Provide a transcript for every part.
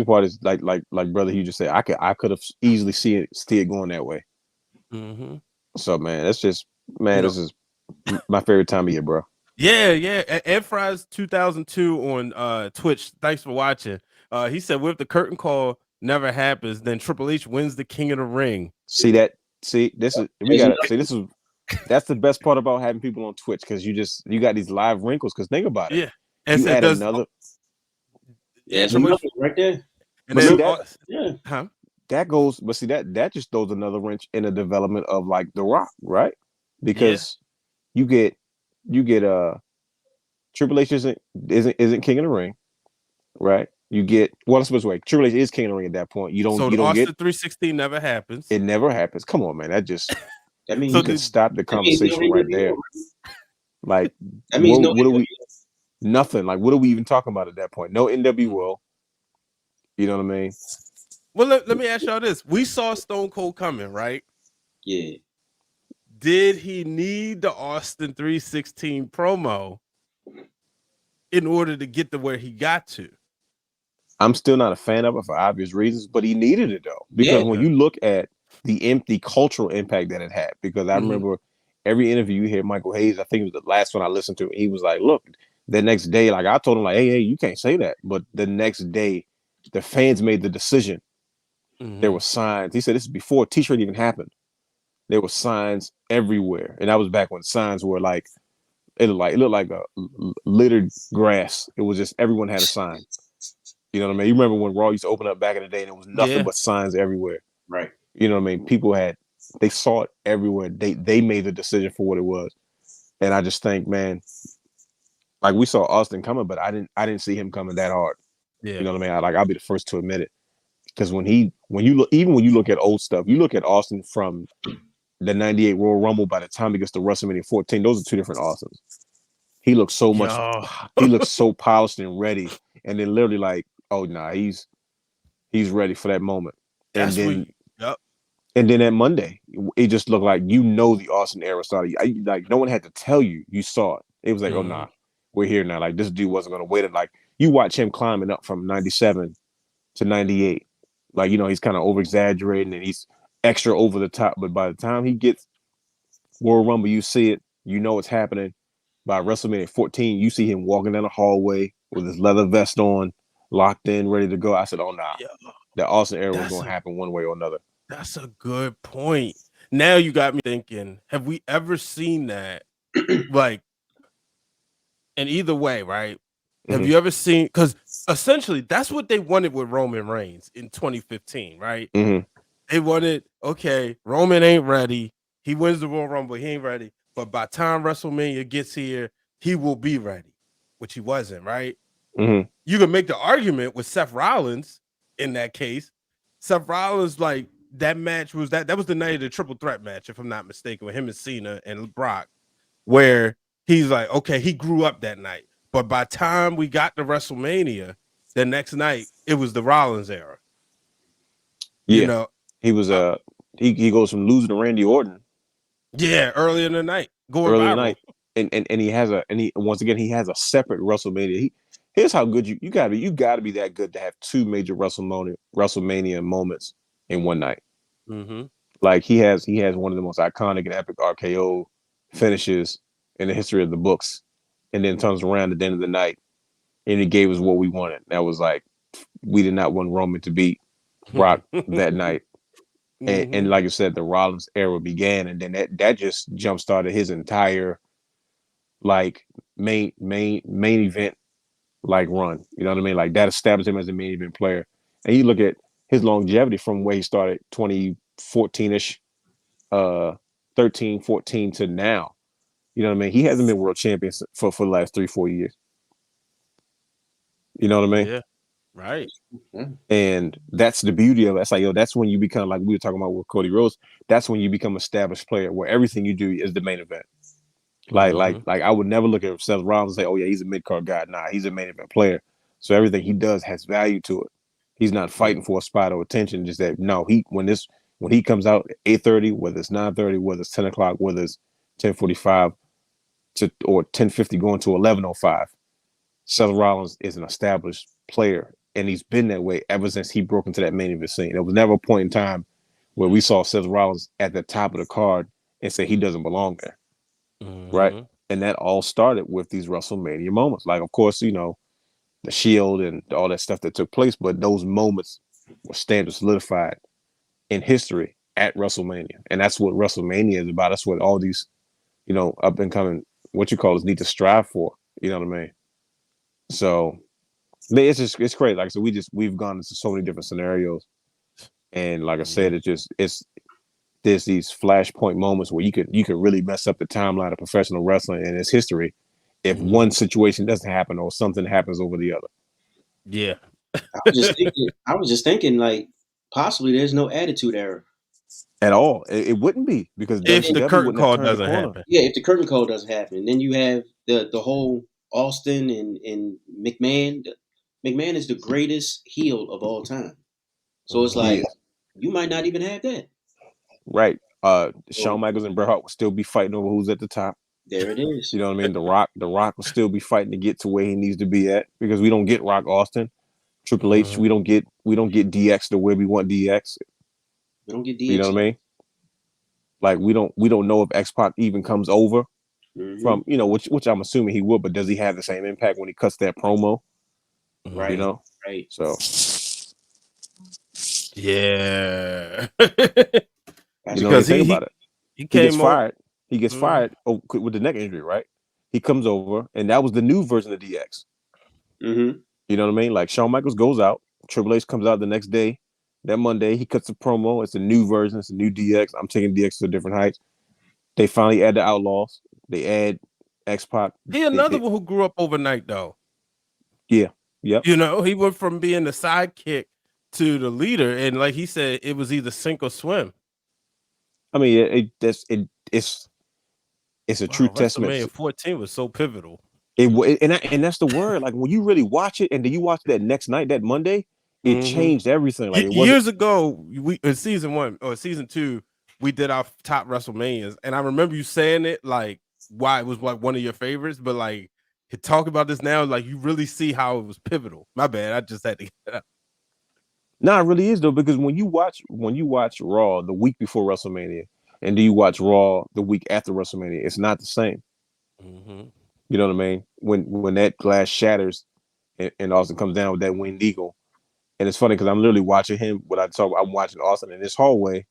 part is like brother Hugh just said. I could have easily see it going that way. Mm-hmm. So man, that's just You man. know, This is my favorite time of year, bro. yeah, yeah. Ed Fries 2002 on Twitch. Thanks for watching. He said, "What if the curtain call never happens? Then Triple H wins the King of the Ring." See that? See this is we There's gotta no- see this is that's the best part about having people on Twitch because you got these live wrinkles. Because think about it, Yeah, and you said, add "Does another. yeah there's Triple H?" nothing right there. And But then, see Remember? that Yeah. huh? that goes. But see that just throws another wrench in the development of like The Rock, right? Yeah, Because you get you get Triple H isn't King of the Ring, right? You get well, let's put it this way. Triple H is King of the Ring at that point. so You the don't get Austin 316 never happens. it. Never happens. Come on, man. That just That means So you he, can the stop the that means no conversation right there. NWO. Like That means no what are we? NWO. Nothing. Like what are we even talking about at that point? No Mhm. NWO. You know what I mean? Well, let me ask y'all this: we saw Stone Cold coming, right? Yeah. Did he need the Austin 316 promo in order to get to where he got to? I'm still not a fan of it for obvious reasons, but he needed it though because Yeah. when Okay. you look at the cultural impact that it had, because I Mhm. remember every interview you hear Michael Hayes. I think it was the last one I listened to. He was like, "Look, the next day, like I told him, like, hey, you can't say that." But the next day, the fans made the decision. There were Mhm. signs. He said this is before T-shirt even happened. There were signs everywhere, and that was back when signs were like it looked like a littered grass. It was just everyone had a sign. You know what I mean? You remember when Raw used to open up back in the day and it was nothing Yeah. but signs everywhere. Right. You know what I mean? They saw it everywhere. They made the decision for what it was. And I just think, man, like we saw Austin coming, but I didn't see him coming that hard. You Yeah. know what I mean? I'll be the first to admit it. Because when you look even when you look at old stuff, you look at Austin from the '98 Royal Rumble. By the time he gets to WrestleMania 14, those are two different Austins. He looks so much. Yo. He looks so polished and ready, and then literally like, oh nah, he's ready for that moment. And That's what then yep. that Monday, it just looked like the Austin era started. Like no one had to tell you. You saw it. It was like, oh Mhm. nah, we're here now. Like this dude wasn't gonna wait. It like you watch him climbing up from '97 to '98. Like he's kind of over exaggerating and he's extra over the top. But by the time he gets World Rumble, you see it. You know it's happening. By WrestleMania 14, you see him walking down the hallway with his leather vest on, locked in, ready to go. I said, oh nah, Yeah. the Austin era was That's gonna a happen one way or another. that's a good point. Now you got me thinking, have we ever seen that? Like, in either way, right? Have Mm-hmm. you ever seen because essentially that's what they wanted with Roman Reigns in 2015, right? Mm-hmm. They wanted, okay, Roman ain't ready. He wins the Royal Rumble, he ain't ready. But by time WrestleMania gets here, he will be ready, which he wasn't, right? Mm-hmm. You can make the argument with Seth Rollins in that case. Seth Rollins, like that match was that was the night of the triple threat match, if I'm not mistaken, with him and Cena and Brock, where he's like, okay, he grew up that night. But by time we got to WrestleMania, the next night, it was the Rollins era. You Yeah, know, he was uh, he goes from losing to Randy Orton yeah, early in the night, going early in the viral. night, and he once again he has a separate WrestleMania. Here's how good you gotta be that good to have two major WrestleMania moments in one night. Mm-hmm. Like he has one of the most iconic and epic RKO finishes in the history of the books, and then turns around at the end of the night and he gave us what we wanted. That was like we did not want Roman to beat Brock that night. And Mm-hmm. like you said, the Rollins era began, and then that just jump started his entire like main event like run. You know what I mean? Like that established him as a main event player. And you look at his longevity from where he started 2014 ish, 13, 14 to now. You know what I mean? He hasn't been world champion for the last 3-4 years. You know what I mean? Yeah, right. Yeah. And that's the beauty of it. It's like, that's when you become, like we were talking about with Cody Rhodes, that's when you become an established player where everything you do is the main event. Mm-hmm. I would never look at Seth Rollins and say, oh yeah, he's a mid card guy. Nah, he's a main event player. So everything he does has value to it. He's not Yeah. fighting for a spot or attention. Just that no, when he comes out at 8:30, whether it's 9:30, whether it's 10 o'clock, whether it's 10:45 or 10:50 going to 11:05, Seth Rollins is an established player and he's been that way ever since he broke into that main event scene. There was never a point in time where we saw Seth Rollins at the top of the card and say he doesn't belong there, right? And that all started with these WrestleMania moments. Like, of course, you know, the Shield and all that stuff that took place, but those moments were stamped solidified in history at WrestleMania, and that's what WrestleMania is about. That's what all these, you know, up and coming, what you call us, need to strive for. You know what I mean? So, it's just it's crazy. Like I said, we've gone into so many different scenarios, and like I said, it's there's these flashpoint moments where you could really mess up the timeline of professional wrestling and its history if one situation doesn't happen or something happens over the other. Yeah. I was just thinking, like, possibly there's no attitude era at all. It wouldn't be, because If the WCW curtain wouldn't have call turned the doesn't corner. happen. Yeah, if the curtain call doesn't happen, and then you have the whole Austin and McMahon. McMahon is the greatest heel of all time. So it's He like is. you might not even have that. Right. Shawn Michaels and Bret Hart would still be fighting over who's at the top. There it is. You know what I mean? The Rock will still be fighting to get to where he needs to be at, because we don't get Rock Austin. Triple H, we don't get DX to where we want DX. We don't get DX. You know what I mean? Like, we don't know if X-Pac even comes over from, you know, which I'm assuming he would, but does he have the same impact when he cuts that promo? Right. You know? Right. So yeah. you know, think about it. He gets came fired. He gets fired with the neck injury, right? He comes over, and that was the new version of DX. You know what I mean? Like, Shawn Michaels goes out, Triple H comes out the next day. That Monday, he cuts a promo. It's a new version. It's a new DX. I'm taking DX to different heights. They finally add the Outlaws. They add X-Pac. He another one who grew up overnight, though. Yeah. Yep. You know, he went from being the sidekick to the leader, and like he said, it was either sink or swim. I mean, it's a true testament. WrestleMania 14 was so pivotal. And that's the word. Like, when you really watch it, and then you watch that next night, that Monday, it changed everything. Like, years ago, we in season 1 or season 2, we did our top WrestleManias, and I remember you saying it like why it was like one of your favorites, but like to talk about this now, like you really see how it was pivotal. My bad, I just had to get it up. No, it really is, though, because when you watch Raw the week before WrestleMania, and do you watch Raw the week after WrestleMania, it's not the same. You know what I mean? When that glass shatters, and Austin comes down with that winged eagle, and it's funny because I'm literally watching him. I'm watching Austin in this hallway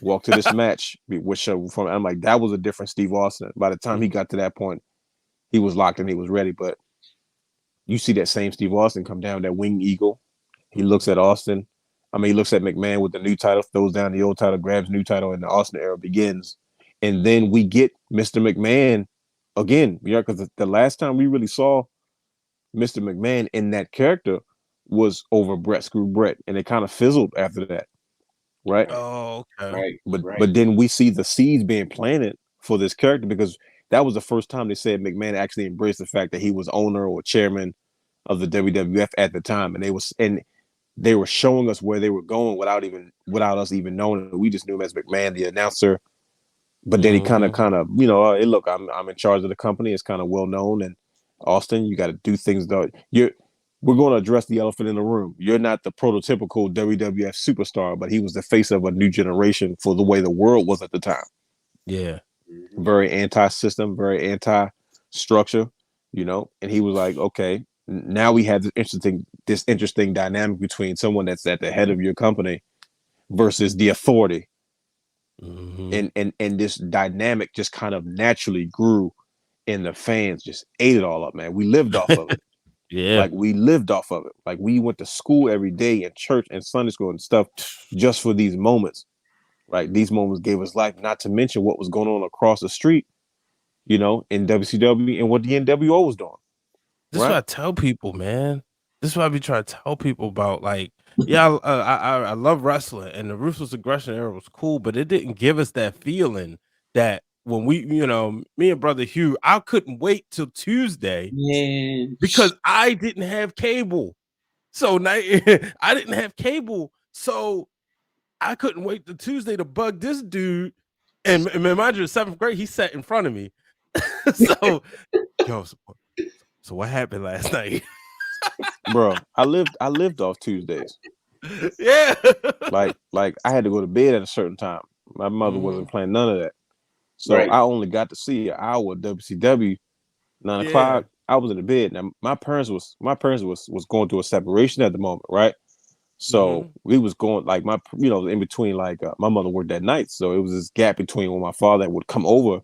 walk to this match, which I'm like, that was a different Steve Austin. By the time he got to that point, he was locked and he was ready. But you see that same Steve Austin come down with that winged eagle. He looks at Austin. I mean, he looks at McMahon with the new title, throws down the old title, grabs new title, and the Austin era begins. And then we get Mr. McMahon again. Yeah, because the last time we really saw Mr. McMahon in that character was over Brett Screw Brett, and it kind of fizzled after that, right? Oh, okay. Right. But then we see the seeds being planted for this character, because that was the first time they said McMahon actually embraced the fact that he was owner or chairman of the WWF at the time, and they were showing us where they were going without us even knowing it. We just knew him as McMahon, the announcer. But then he kind of, you know, hey, look, I'm in charge of the company. It's kind of well known, and Austin, you got to do things though. We're going to address the elephant in the room. You're not the prototypical WWF superstar, but he was the face of a new generation for the way the world was at the time. Yeah. Very anti-system, very anti-structure, you know. And he was like, okay, now we have this interesting dynamic between someone that's at the head of your company versus the authority. And this dynamic just kind of naturally grew, and the fans just ate it all up, man. We lived off of it. Yeah. Like, we lived off of it. Like, we went to school every day and church and Sunday school and stuff just for these moments. Right? These moments gave us life, not to mention what was going on across the street, you know, in WCW and what the NWO was doing. This is what I tell people, man. This is what I be trying to tell people about. Like, yeah, I love wrestling, and the Ruthless Aggression era was cool, but it didn't give us that feeling that when we, you know, me and brother Hugh, I couldn't wait till Tuesday because I didn't have cable. So I didn't have cable, so I couldn't wait till Tuesday to bug this dude. And mind you, in 7th grade, he sat in front of me. So, yo, so what happened last night? bro. I lived off Tuesdays. Yeah. Like I had to go to bed at a certain time. My mother Mhm. wasn't playing none of that. So Right. I only got to see an hour of WCW, 9 o'clock. Yeah. I was in the bed. Now my parents was going through a separation at the moment, right? So Mhm. we was going like in between like my mother worked at night, so it was this gap between when my father would come over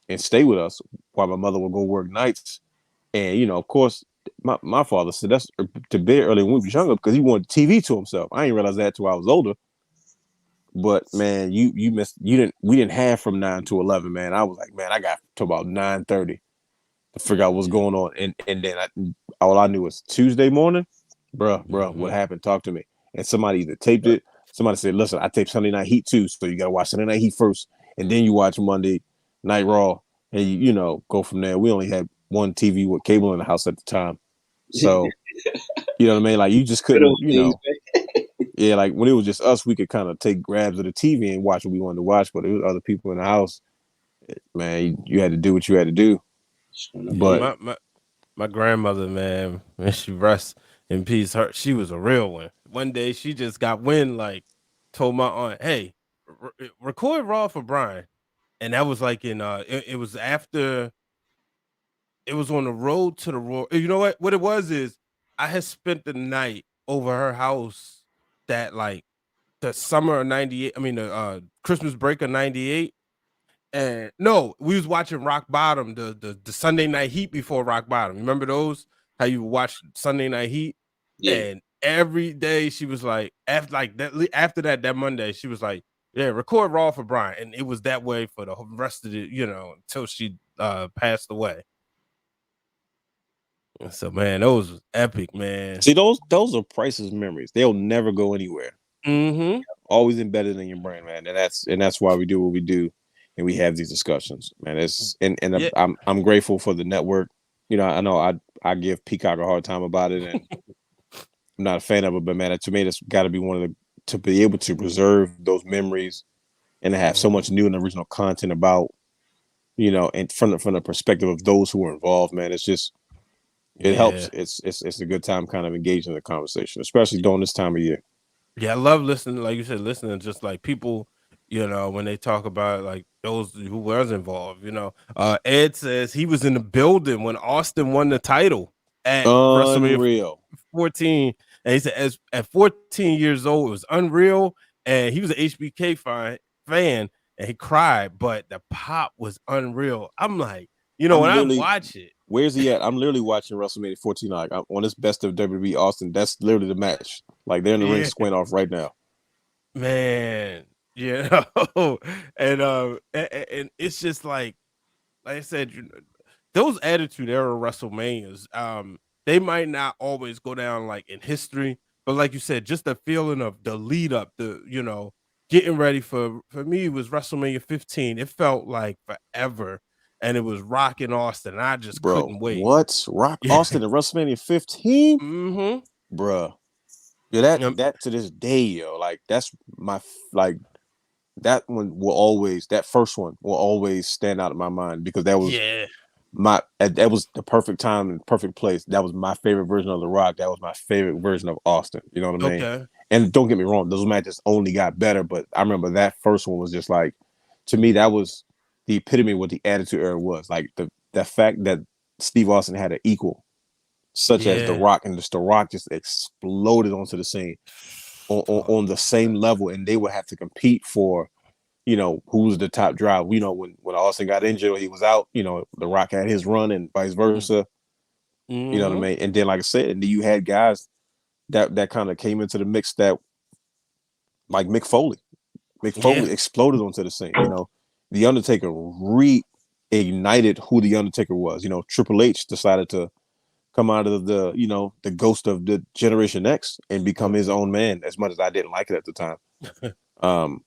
and stay with us while my mother would go work nights. And of course, my father said that's to bed early when we was younger because he wanted TV to himself. I didn't realize that till I was older. But man, you missed we didn't have from 9 to 11, man. I was like, man, I got to about 9:30 to figure out what's Yeah. going on. And then all I knew was Tuesday morning, bruh, what Mhm. happened? Talk to me. And somebody either taped it, somebody said, listen, I taped Sunday Night Heat too, so you gotta watch Sunday Night Heat first, and then you watch Monday Night Raw, and go from there. We only had one TV with cable in the house at the time. So, you know what I mean? Like you just Good couldn't, old days, man. yeah, like when it was just us, we could kind of take grabs of the TV and watch what we wanted to watch, but it was other people in the house, man, you had to do what you had to do. Yeah, But my grandmother, man, when she rests in peace, she was a real one. One day she just got wind, like told my aunt, "Hey, record Raw for Brian," and that was like it was after it was on the road to the Royal. You know what? What it was is I had spent the night over her house that like the summer of '98. I mean the Christmas break of '98. And no, we was watching Rock Bottom, the Sunday Night Heat before Rock Bottom. Remember those? How you watch Sunday Night Heat? Yeah. And every day she was like, after that Monday, she was like, yeah, record Raw for Brian. And it was that way for the rest of the, until she passed away. And so man, those was epic, man. see, those are priceless memories. They'll never go anywhere. Mm-hmm. Always embedded in your brain, man. And that's why we do what we do, and we have these discussions, man. It's and Yeah. I'm grateful for the network. I know I give Peacock a hard time about it, and I'm not a fan of it, but man, to me, it's got to be one of the to be able to preserve those memories and to have so Mhm. much new and original content about and from the perspective of those who are involved, man. It's just it helps. Yeah. It's a good time kind of engaging in the conversation, especially during this time of year. Yeah, I love listening, like you said, listening just like people, when they talk about like those who was involved, Ed says he was in the building when Austin won the title at WrestleMania Unreal. 14. And he said at 14 years old, it was unreal. And he was an HBK fan and he cried, but the pop was unreal. I'm like, I'm when I literally watch it, Where's he at? I'm literally watching WrestleMania 14 like on this best of WWE Austin. That's literally the match. Like they're in the ring yeah, squaring off right now. man, and and it's just like I said, those Attitude Era WrestleManias, they might not always go down like in history, but like you said, just the feeling of the lead up, getting ready for me it was WrestleMania 15. It felt like forever, and it was rocking Austin. And I just Bro, couldn't wait. what? Rock Yeah. Austin at WrestleMania 15? Mm-hmm. Bruh. Yeah, that Um, that to this day, yo. Like that's like that one will always that first one will always stand out in my mind because that was yeah. that was the perfect time and perfect place. That was my favorite version of The Rock. That was my favorite version of Austin. You know what I mean? Okay. And don't get me wrong, those matches only got better, but I remember that first one was just like, to me, that was the epitome of what the Attitude Era was. Like the fact that Steve Austin had an equal, such as The Yeah. Rock, and just The Rock just exploded onto the scene on the Oh, same level, and they would have to compete for who's the top drive. When Austin got injured, he was out. The Rock had his run, and vice versa. You know what I mm-hmm. mean? And then, like I said, and then you had guys that kind of came into the mix that, like Mick Foley. Mick Yeah. Foley exploded onto the scene. The Undertaker reignited who the Undertaker was. Triple H decided to come out of the ghost of the Generation X and become his own man. As much as I didn't like it at the time, um,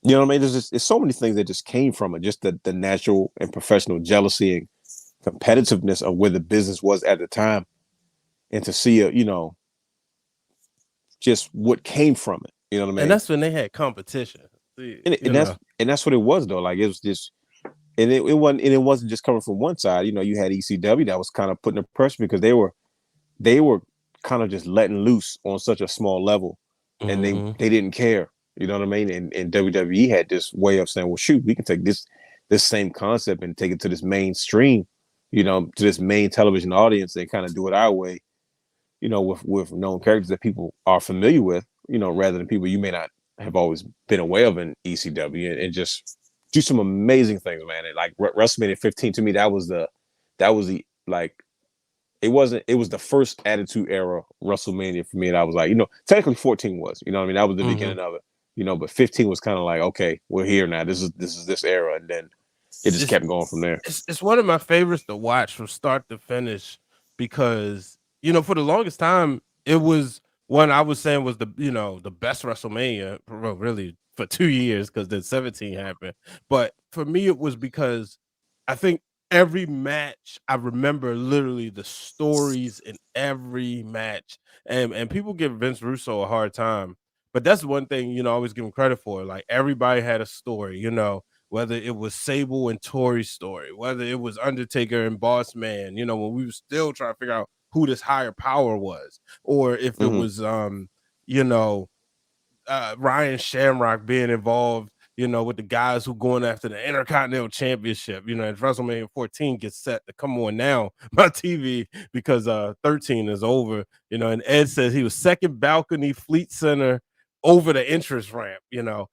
you know what I mean? There's so many things that just came from it. Just the natural and professional jealousy and competitiveness of where the business was at the time, and to see just what came from it. You know what I And mean? that's when they had competition. See, And that's what it was though. Like it was just, and it wasn't just coming from one side. You had ECW that was kind of putting the pressure because they were kind of just letting loose on such a small level, and they didn't care. You know what I mean? And WWE had this way of saying, well, shoot, we can take this same concept and take it to this mainstream, you know, to this main television audience and kind of do it our way, you know, with known characters that people are familiar with, you know, rather than people you may not have always been aware of in ECW, and just do some amazing things, man. And like WrestleMania 15 to me, that was the like it was the first Attitude Era WrestleMania for me, and I was like, you know, technically 14 was, you know what I mean, that was the beginning of it, you know, but 15 was kind of like, okay, we're here now. This is this era, and then it just kept going from there. It's one of my favorites to watch from start to finish because, you know, for the longest time it was one I was saying was the, you know, the best WrestleMania really for 2 years because then 17 happened. But for me it was because I think every match I remember literally the stories in every match. And people give Vince Russo a hard time, but that's one thing, you know, I always give him credit for. Like everybody had a story, you know, whether it was Sable and Tori's story, whether it was Undertaker and Boss Man, you know, when we were still trying to figure out who this higher power was, or if it was you know, Ryan Shamrock being involved, you know, with the guys who going after the Intercontinental Championship, you know, and WrestleMania 14 gets set to come on now on TV because 13 is over, you know, and Ed says he was second balcony Fleet Center over the entrance ramp, you know.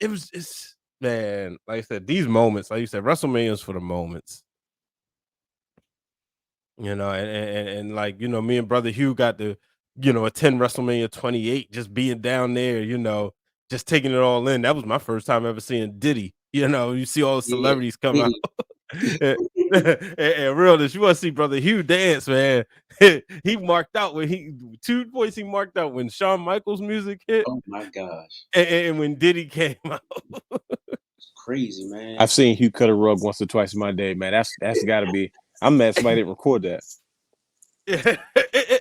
It's man, like I said, these moments, like you said, WrestleMania is for the moments. You know, and like, you know, me and brother Hugh got to, you know, attend WrestleMania 28, just being down there, you know, just taking it all in. That was my first time ever seeing Diddy. You know, you see all the Yeah, celebrities come out. And realness, you want to see brother Hugh dance, man. He marked out when 2 points he marked out when Shawn Michaels music hit oh my gosh, and when Diddy came out. it's crazy, man. I've seen Hugh cut a rug once or twice in my day, man. That's got to be. I'm mad somebody didn't record that. Yeah,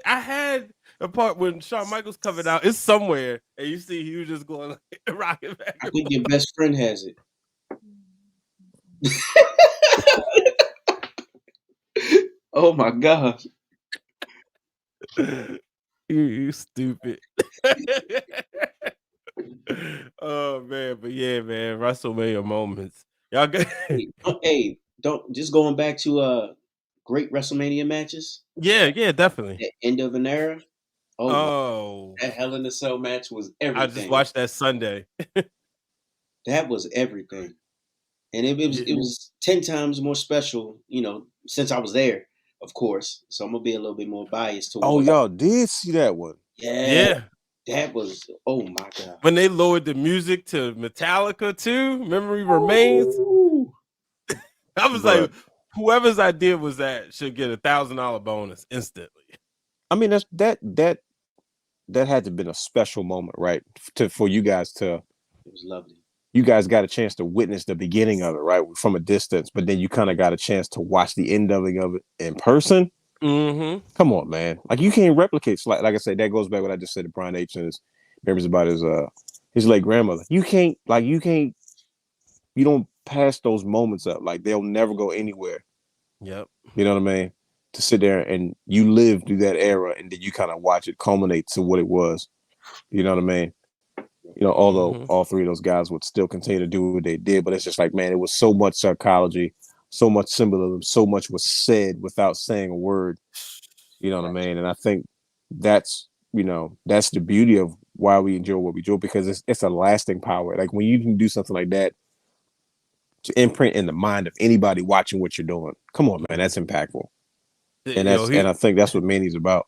I had a part when Shawn Michaels covered out. It's somewhere, and you see Hugh just going like, rocking back I and think your best friend has it. Oh my gosh. forth. You stupid. Oh man, but yeah, man, WrestleMania moments. Y'all good? Hey, don't just going back to great WrestleMania matches. Yeah, definitely. The end of an era. Oh my, Oh, that Hell in a Cell match was I just everything. watched that Sunday. That was everything, and Yeah. it was 10 times more special. You know, since I was there, of course. So I'm gonna be a little bit more biased Oh, towards. y'all did see that one? Yeah, Yeah. that was. Oh my god. When they lowered the music to Metallica too, Memory Remains. Ooh. I was Bruh. like, whoever's idea was that should get $1,000 bonus instantly. I mean, that had to have been a special moment, right? For you guys to, It was lovely. you guys got a chance to witness the beginning of it, right, from a distance, but then you kind of got a chance to watch the ending of it in person. Mm-hmm. Come on, man! Like you can't replicate. Like I said, that goes back what I just said to Brian H. and his memories about his late grandmother. You can't you don't pass those moments up. Like they'll never go anywhere. Yep. You know what I mean? To sit there and you live through that era, and then you kind of watch it culminate to what it was. You know what I mean? You know, although all three of those guys would still continue to do what they did, but it's just like, man, it was so much psychology, so much symbolism, so much was said without saying a word. You know what I mean? And I think that's, you know, that's the beauty of why we enjoy what we do, because it's a lasting power. Like when you can do something like that to imprint in the mind of anybody watching what you're doing, come on, man, that's impactful. And Yo, I think that's what Manny's about.